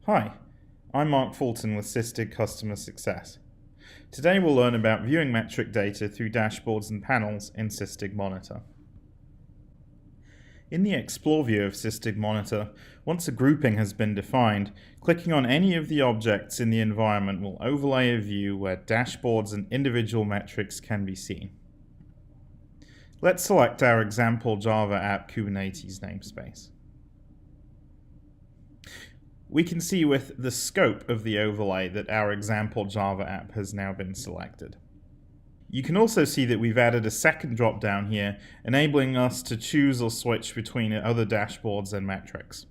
Hi, I'm Mark Fulton with Sysdig Customer Success. Today we'll learn about viewing metric data through dashboards and panels in Sysdig Monitor. In the Explore view of Sysdig Monitor, once a grouping has been defined, clicking on any of the objects in the environment will overlay a view where dashboards and individual metrics can be seen. Let's select our example Java app Kubernetes namespace. We can see with the scope of the overlay that our example Java app has now been selected. You can also see that we've added a second drop-down here, enabling us to choose or switch between other dashboards and metrics.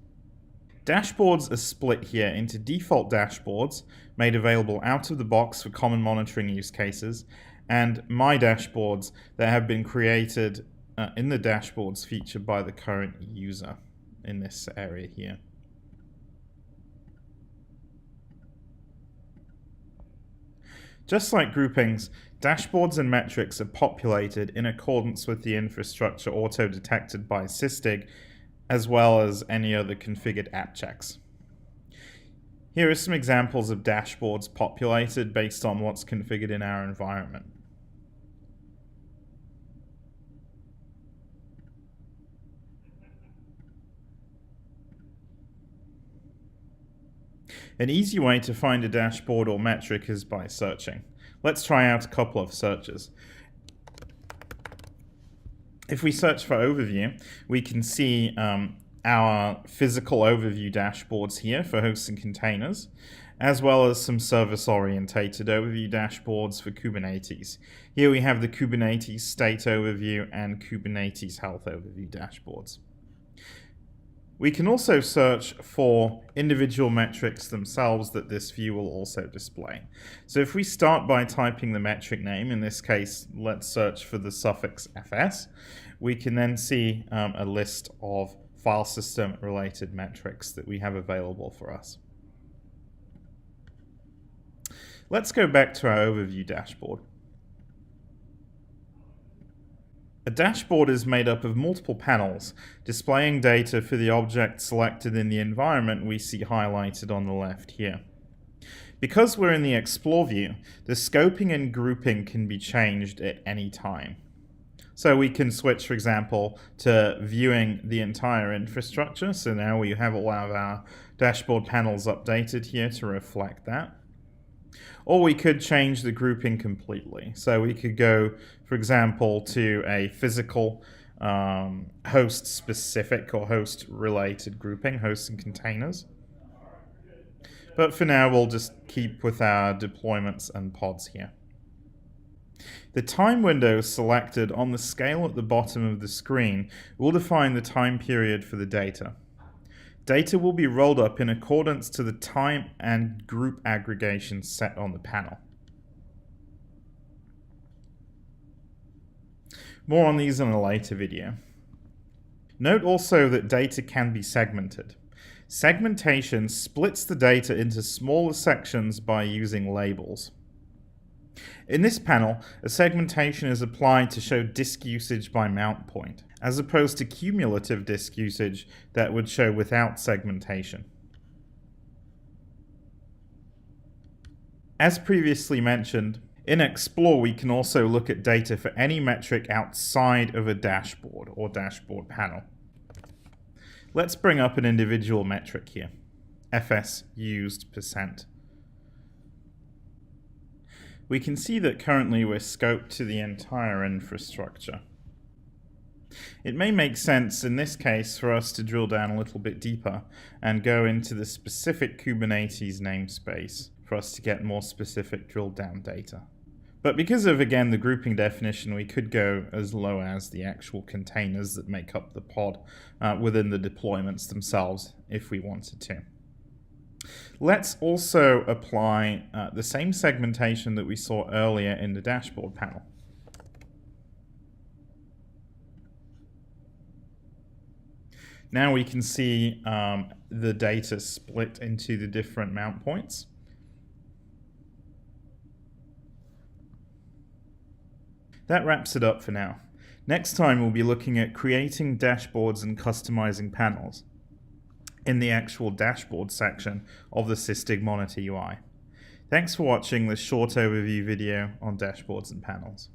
Dashboards are split here into default dashboards, made available out of the box for common monitoring use cases, and My Dashboards that have been created in the dashboards featured by the current user in this area here. Just like groupings, dashboards and metrics are populated in accordance with the infrastructure auto-detected by Sysdig, as well as any other configured app checks. Here are some examples of dashboards populated based on what's configured in our environment. An easy way to find a dashboard or metric is by searching. Let's try out a couple of searches. If we search for overview, we can see our physical overview dashboards here for hosts and containers, as well as some service-orientated overview dashboards for Kubernetes. Here we have the Kubernetes state overview and Kubernetes health overview dashboards. We can also search for individual metrics themselves that this view will also display. So if we start by typing the metric name, in this case, let's search for the suffix fs, we can then see a list of file system related metrics that we have available for us. Let's go back to our overview dashboard. A dashboard is made up of multiple panels, displaying data for the object selected in the environment we see highlighted on the left here. Because we're in the Explore view, the scoping and grouping can be changed at any time. So we can switch, for example, to viewing the entire infrastructure. So now we have all of our dashboard panels updated here to reflect that. Or we could change the grouping completely. So we could go, for example, to a physical host-specific or host-related grouping, hosts and containers. But for now, we'll just keep with our deployments and pods here. The time window selected on the scale at the bottom of the screen will define the time period for the data. Data will be rolled up in accordance to the time and group aggregation set on the panel. More on these in a later video. Note also that data can be segmented. Segmentation splits the data into smaller sections by using labels. In this panel, a segmentation is applied to show disk usage by mount point, as opposed to cumulative disk usage that would show without segmentation. As previously mentioned, in Explore we can also look at data for any metric outside of a dashboard or dashboard panel. Let's bring up an individual metric here, fs used %. We can see that currently we're scoped to the entire infrastructure. It may make sense in this case for us to drill down a little bit deeper and go into the specific Kubernetes namespace for us to get more specific drilled down data. But because of, again, the grouping definition, we could go as low as the actual containers that make up the pod within the deployments themselves if we wanted to. Let's also apply the same segmentation that we saw earlier in the dashboard panel. Now we can see the data split into the different mount points. That wraps it up for now. Next time we'll be looking at creating dashboards and customizing panels. in the actual dashboard section of the Sysdig Monitor UI. Thanks for watching this short overview video on dashboards and panels.